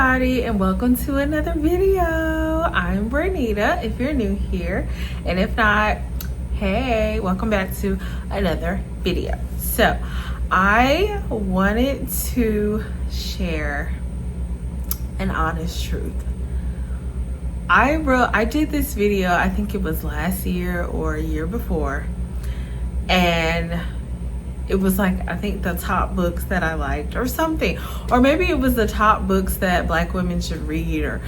everybody, and welcome to another video. I'm Bernita if you're new here, and if not, hey, welcome back to another video. So I wanted to share an honest truth. I did this video, I think it was last year or a year before, and it was like, I think the top books that I liked or something, or maybe it was the top books that Black women should read or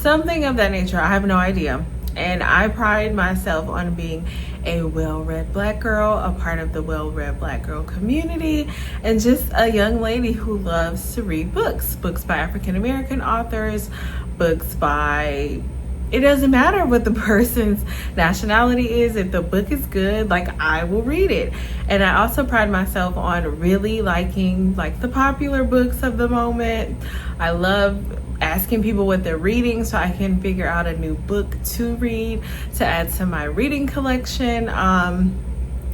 something of that nature. I have no idea. And I pride myself on being a well-read Black girl, a part of the well-read Black girl community, and just a young lady who loves to read books by African American authors, books by, it doesn't matter what the person's nationality is. If the book is good, like, I will read it. And I also pride myself on really liking like the popular books of the moment. I love asking people what they're reading so I can figure out a new book to read to add to my reading collection.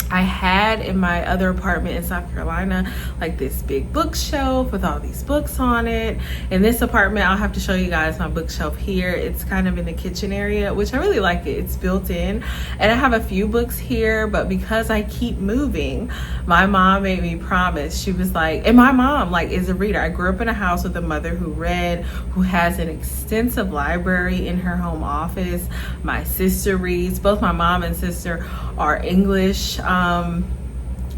I had in my other apartment in South Carolina like this big bookshelf with all these books on it. In this apartment, I'll have to show you guys my bookshelf here. It's kind of in the kitchen area, which I really like it. It's built in, and I have a few books here, but because I keep moving, my mom made me promise. She was like, and my mom like is a reader. I grew up in a house with a mother who read, who has an extensive library in her home office. My sister reads. Both my mom and sister are English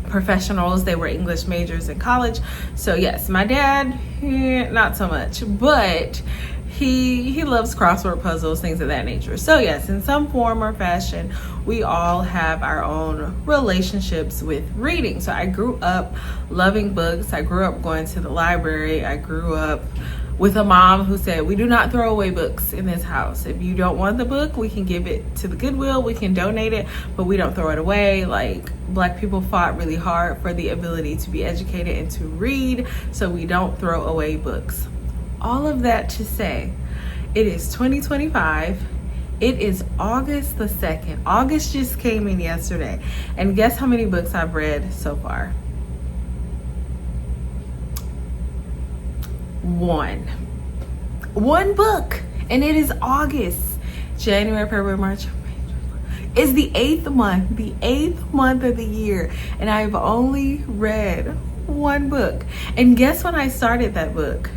professionals. They were English majors in college. So yes, my dad, not so much, but he loves crossword puzzles, things of that nature. So yes, in some form or fashion, we all have our own relationships with reading. So I grew up loving books. I grew up going to the library. I grew up with a mom who said, we do not throw away books in this house. If you don't want the book, we can give it to the Goodwill, we can donate it, but we don't throw it away. Like, Black people fought really hard for the ability to be educated and to read, so we don't throw away books. All of that to say, it is 2025. It is August the 2nd. August just came in yesterday, and guess how many books I've read so far? One book, and it is August. January, February, March. It's the eighth month of the year, and I've only read one book. And guess when I started that book?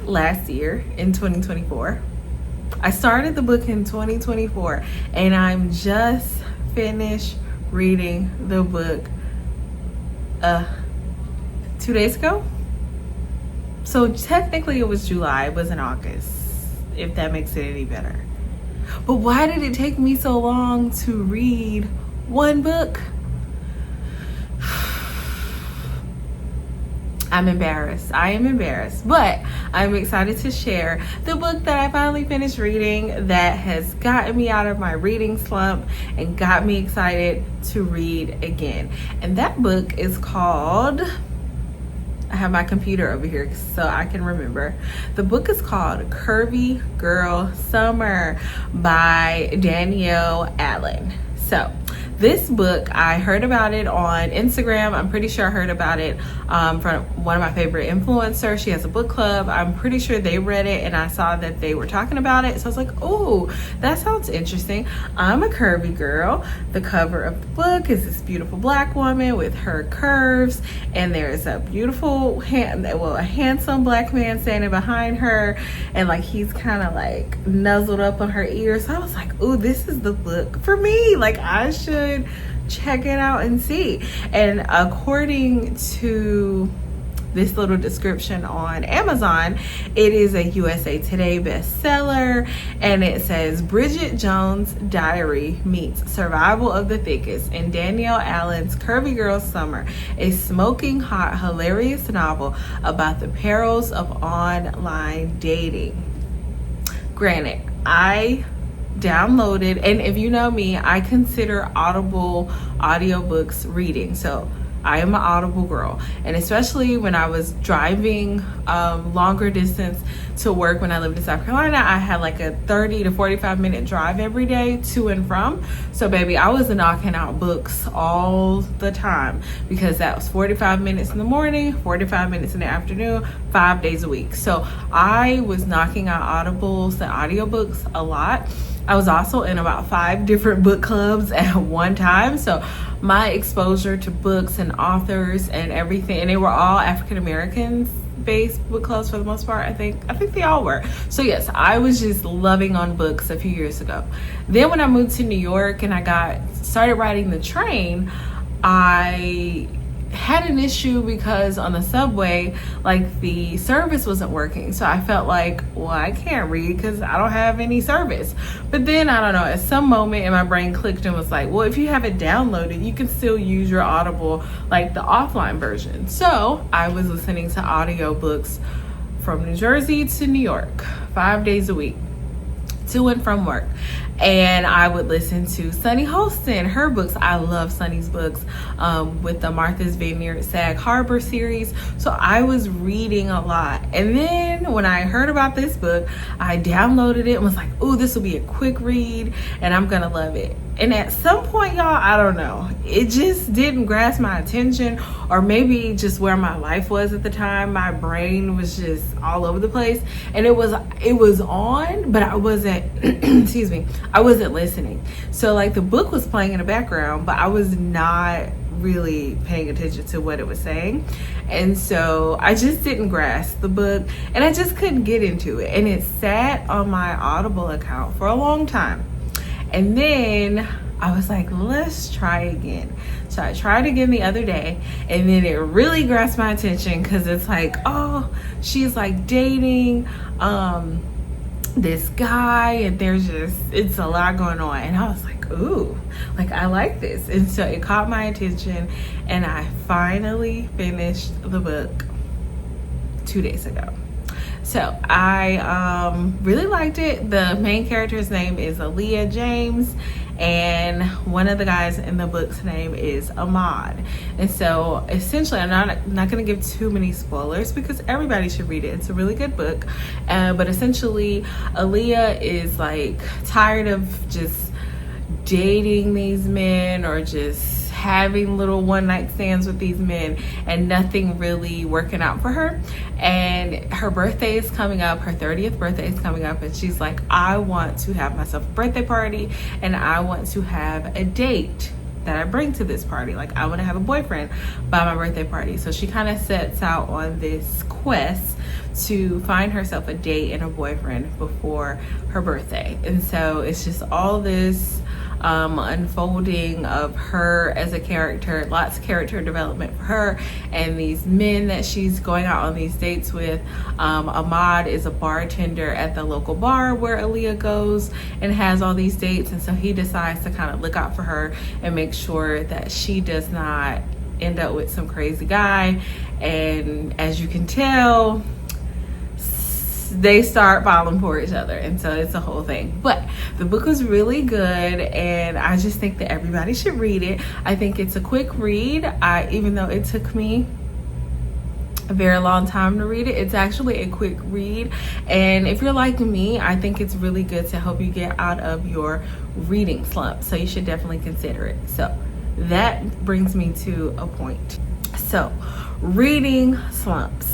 Last year in 2024. I started the book in 2024, and I'm just finished reading the book 2 days ago. So technically it was July, it wasn't August, if that makes it any better. But why did it take me so long to read one book? I'm embarrassed. I am embarrassed, but I'm excited to share the book that I finally finished reading that has gotten me out of my reading slump and got me excited to read again. And that book is called, I have my computer over here so I can remember. The book is called Curvy Girl Summer by Danielle Allen. So this book, I heard about it on Instagram. I'm pretty sure I heard about it from one of my favorite influencers. She has a book club. I'm pretty sure they read it, and I saw that they were talking about it. So I was like, oh, that sounds interesting. I'm a curvy girl. The cover of the book is this beautiful Black woman with her curves, and there's a beautiful, a handsome Black man standing behind her, and like he's kind of like nuzzled up on her ear. So I was like, oh, this is the book for me. Like, I should check it out and see. And according to this little description on Amazon, it is a USA Today bestseller, and it says Bridget Jones' Diary meets Survival of the Thickest in Danielle Allen's Curvy Girl Summer, a smoking hot, hilarious novel about the perils of online dating. Granted, I downloaded, and if you know me, I consider Audible audiobooks reading. So I am an Audible girl, and especially when I was driving longer distance to work when I lived in South Carolina, I had like a 30 to 45 minute drive every day to and from. So baby, I was knocking out books all the time, because that was 45 minutes in the morning, 45 minutes in the afternoon, 5 days a week. So I was knocking out audibles and audiobooks a lot. I was also in about 5 different book clubs at one time. So my exposure to books and authors and everything, and they were all African Americans based book clubs for the most part. I think they all were. So yes, I was just loving on books a few years ago. Then when I moved to New York and I started riding the train, I had an issue because on the subway, like, the service wasn't working. So I felt like, well, I can't read because I don't have any service. But then, I don't know, at some moment in my brain clicked and was like, well, if you have it downloaded, you can still use your Audible, like the offline version. So I was listening to audiobooks from New Jersey to New York 5 days a week, to and from work. And I would listen to Sunny Holston, her books. I love Sunny's books, with the Martha's Vineyard Sag Harbor series. So I was reading a lot. And then when I heard about this book, I downloaded it and was like, oh, this will be a quick read and I'm gonna love it. And at some point, y'all, I don't know, it just didn't grasp my attention, or maybe just where my life was at the time. My brain was just all over the place, and it was on, but I wasn't excuse me, I wasn't listening. So like, the book was playing in the background, but I was not really paying attention to what it was saying. And so I just didn't grasp the book, and I just couldn't get into it. And it sat on my Audible account for a long time. And then I was like, let's try again. So I tried again the other day, and then it really grasped my attention, because it's like, oh, she's like dating this guy, and it's a lot going on. And I was like, ooh, like, I like this. And so it caught my attention, and I finally finished the book 2 days ago. So I really liked it. The main character's name is Aaliyah James, and one of the guys in the book's name is Ahmad. And so essentially, I'm not going to give too many spoilers, because everybody should read it. It's a really good book. But essentially, Aaliyah is like tired of just dating these men, or just having little one-night stands with these men, and nothing really working out for her. And her birthday is coming up, her 30th birthday is coming up, and she's like, I want to have myself a birthday party, and I want to have a date that I bring to this party. Like, I want to have a boyfriend by my birthday party. So she kind of sets out on this quest to find herself a date and a boyfriend before her birthday. And so it's just all this unfolding of her as a character, lots of character development for her, and these men that she's going out on these dates with. Ahmad is a bartender at the local bar where Aaliyah goes and has all these dates, and so he decides to kind of look out for her and make sure that she does not end up with some crazy guy. And as you can tell, they start falling for each other, and so it's a whole thing. But the book was really good, and I just think that everybody should read it. I think it's a quick read. Even though it took me a very long time to read it, it's actually a quick read. And if you're like me, I think it's really good to help you get out of your reading slump. So you should definitely consider it. So that brings me to a point. So, reading slumps.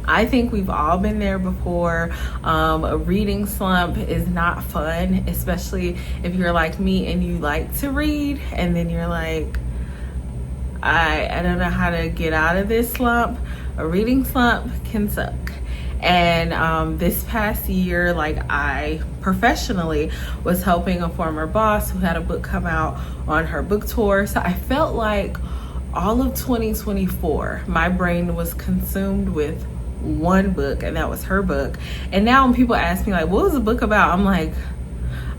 I think we've all been there before. A reading slump is not fun, especially if you're like me and you like to read, and then you're like, I don't know how to get out of this slump. A reading slump can suck. And this past year, like, I professionally was helping a former boss who had a book come out on her book tour. So I felt like all of 2024, my brain was consumed with one book, and that was her book. And now when people ask me, like, what was the book about, I'm like,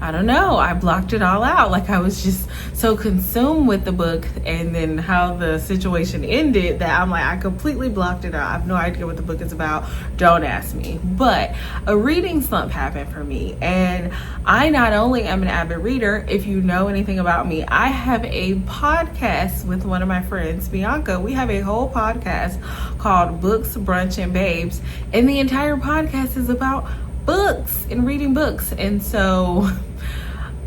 I don't know, I blocked it all out. Like I was just so consumed with the book and then how the situation ended that I'm like, I completely blocked it out. I have no idea what the book is about. Don't ask me. But a reading slump happened for me. And I not only am an avid reader, if you know anything about me, I have a podcast with one of my friends, Bianca. We have a whole podcast called Books, Brunch, and Babes. And the entire podcast is about books and reading books. And so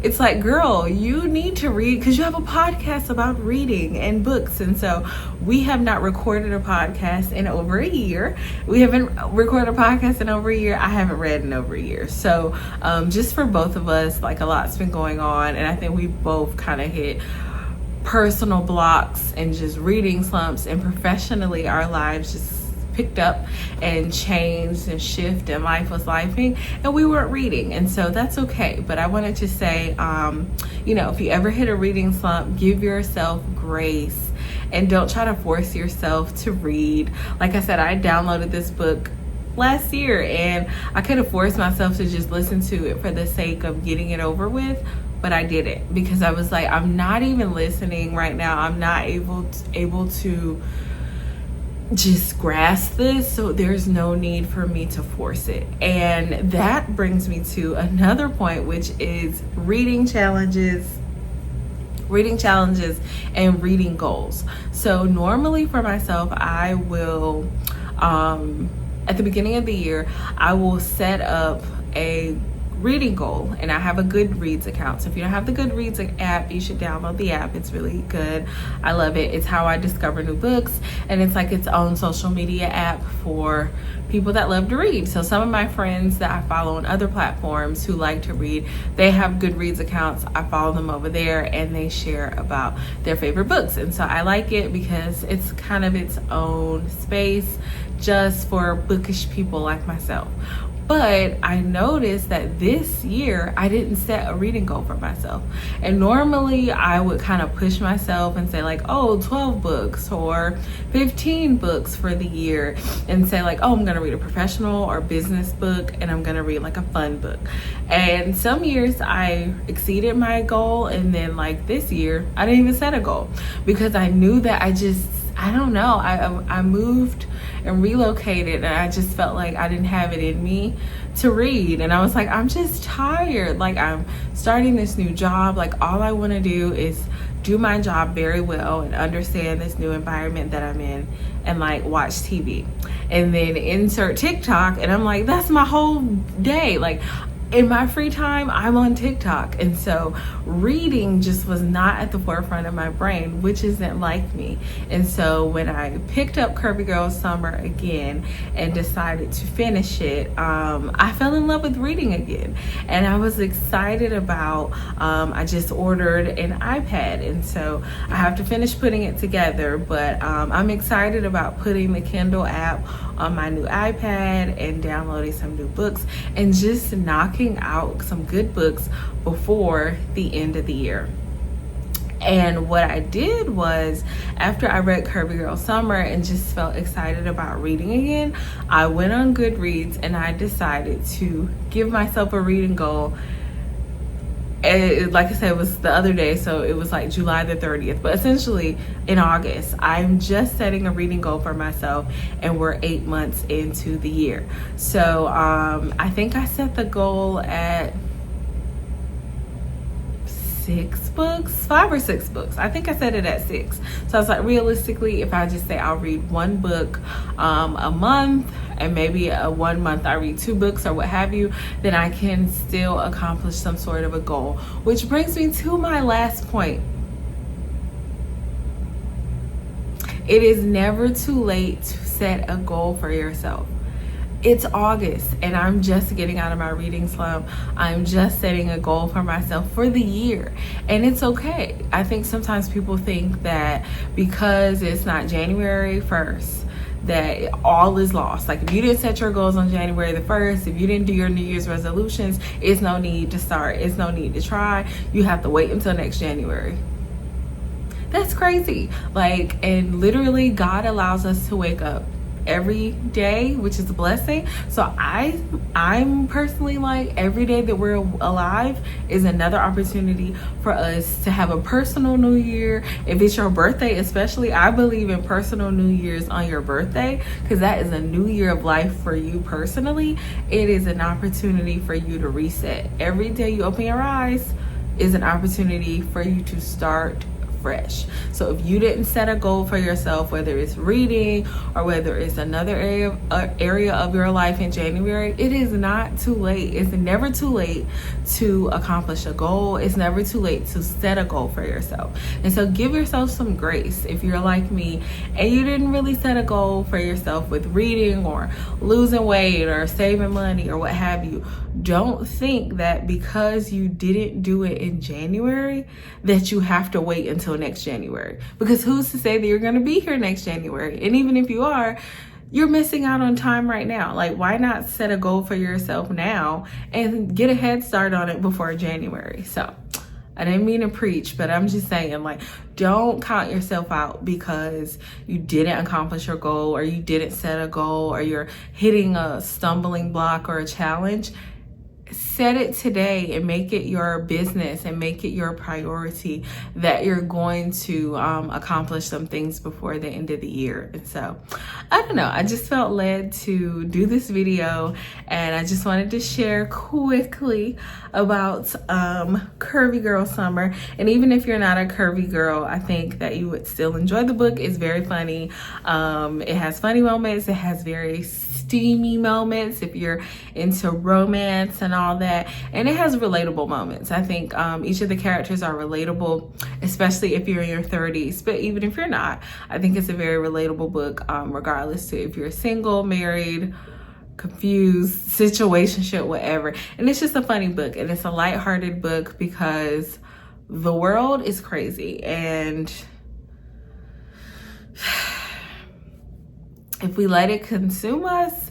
it's like, girl, you need to read because you have a podcast about reading and books. And so we have not recorded a podcast in over a year. We haven't recorded a podcast in over a year. I haven't read in over a year. So just for both of us, like a lot's been going on. And I think we both kind of hit personal blocks and just reading slumps, and professionally our lives just picked up and changed and shift, and life was lifing and we weren't reading. And so that's okay. But I wanted to say, if you ever hit a reading slump, give yourself grace and don't try to force yourself to read. Like I said, I downloaded this book last year and I could have forced myself to just listen to it for the sake of getting it over with, but I didn't, because I was like, I'm not even listening right now. I'm not able to just grasp this, so there's no need for me to force it. And that brings me to another point, which is reading challenges and reading goals. So normally for myself, I will at the beginning of the year, I will set up a reading goal, and I have a Goodreads account. So if you don't have the Goodreads app, you should download the app. It's really good. I love it. It's how I discover new books, and it's like its own social media app for people that love to read. So some of my friends that I follow on other platforms who like to read, they have Goodreads accounts. I follow them over there and they share about their favorite books. And so I like it because it's kind of its own space just for bookish people like myself. But I noticed that this year I didn't set a reading goal for myself. And normally I would kind of push myself and say like, 12 books or 15 books for the year, and say like, I'm gonna read a professional or business book, and I'm gonna read like a fun book. And some years I exceeded my goal, and then like this year I didn't even set a goal because I knew that I don't know, I moved and relocated, and I just felt like I didn't have it in me to read. And I was like, I'm just tired. Like, I'm starting this new job. Like, all I want to do is do my job very well and understand this new environment that I'm in, and like watch TV and then insert TikTok. And I'm like, that's my whole day. Like, in my free time, I'm on TikTok. And so reading just was not at the forefront of my brain, which isn't like me. And so when I picked up Curvy Girl Summer again and decided to finish it, I fell in love with reading again. And I was excited about, I just ordered an iPad. And so I have to finish putting it together, but I'm excited about putting the Kindle app on my new iPad and downloading some new books and just knocking out some good books before the end of the year. And what I did was, after I read Curvy Girl Summer and just felt excited about reading again, I went on Goodreads and I decided to give myself a reading goal. And like I said, it was the other day, so it was like July the 30th, but essentially in August, I'm just setting a reading goal for myself, and we're 8 months into the year. So I think I set the goal at 5 or 6 books. I think I set it at 6. So I was like, realistically, if I just say I'll read one book a month, and maybe 1 month I read 2 books or what have you, then I can still accomplish some sort of a goal. Which brings me to my last point. It is never too late to set a goal for yourself. It's August and I'm just getting out of my reading slump. I'm just setting a goal for myself for the year, and it's okay. I think sometimes people think that because it's not January 1st that all is lost. Like, if you didn't set your goals on January the 1st, if you didn't do your New Year's resolutions, it's no need to start. It's no need to try. You have to wait until next January. That's crazy. Like, and literally God allows us to wake up every day, which is a blessing. So I'm personally like, every day that we're alive is another opportunity for us to have a personal new year. If it's your birthday especially, I believe in personal new years on your birthday, because that is a new year of life for you personally. It is an opportunity for you to reset. Every day you open your eyes is an opportunity for you to start fresh. So if you didn't set a goal for yourself, whether it's reading or whether it's another area of your life in January, it is not too late. It's never too late to accomplish a goal. It's never too late to set a goal for yourself. And so give yourself some grace. If you're like me and you didn't really set a goal for yourself with reading or losing weight or saving money or what have you, don't think that because you didn't do it in January that you have to wait until next January, because who's to say that you're going to be here next January? And even if you are, you're missing out on time right now. Like, why not set a goal for yourself now and get a head start on it before January? So I didn't mean to preach, but I'm just saying, like, don't count yourself out because you didn't accomplish your goal or you didn't set a goal or you're hitting a stumbling block or a challenge. Set it today and make it your business and make it your priority that you're going to accomplish some things before the end of the year. And so, I don't know, I just felt led to do this video, and I just wanted to share quickly about Curvy Girl Summer. And even if you're not a curvy girl, I think that you would still enjoy the book. It's very funny. It has funny moments. It has very steamy moments if you're into romance and all that, and it has relatable moments. I think each of the characters are relatable, especially if you're in your 30s, but even if you're not, I think it's a very relatable book, regardless to if you're single, married, confused, situationship, whatever. And it's just a funny book, and it's a lighthearted book because the world is crazy, and if we let it consume us,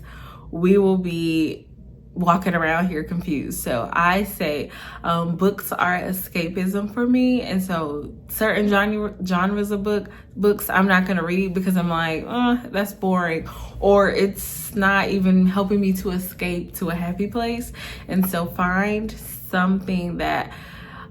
we will be walking around here confused. So I say books are escapism for me, and so certain genres of books I'm not going to read because I'm like, that's boring, or it's not even helping me to escape to a happy place. And so find something that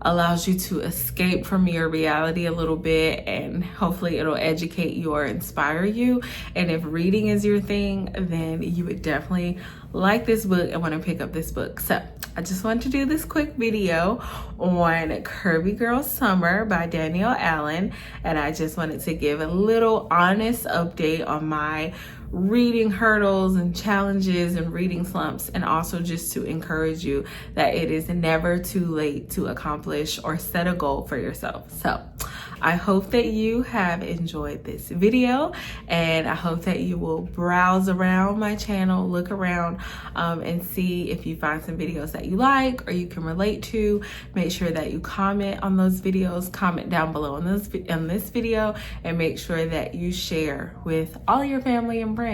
allows you to escape from your reality a little bit, and hopefully it'll educate you or inspire you. And if reading is your thing, then you would definitely like this book and want to pick up this book. So I just wanted to do this quick video on Curvy Girl Summer by Danielle Allen, and I just wanted to give a little honest update on my reading hurdles and challenges and reading slumps, and also just to encourage you that it is never too late to accomplish or set a goal for yourself. So I hope that you have enjoyed this video, and I hope that you will browse around my channel, look around, and see if you find some videos that you like or you can relate to. Make sure that you comment on those videos, comment down below on this video, and make sure that you share with all your family and friends.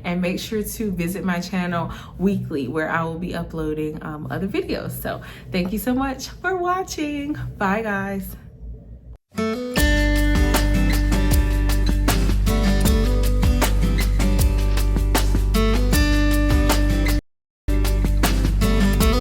And make sure to visit my channel weekly, where I will be uploading other videos. So thank you so much for watching. Bye guys.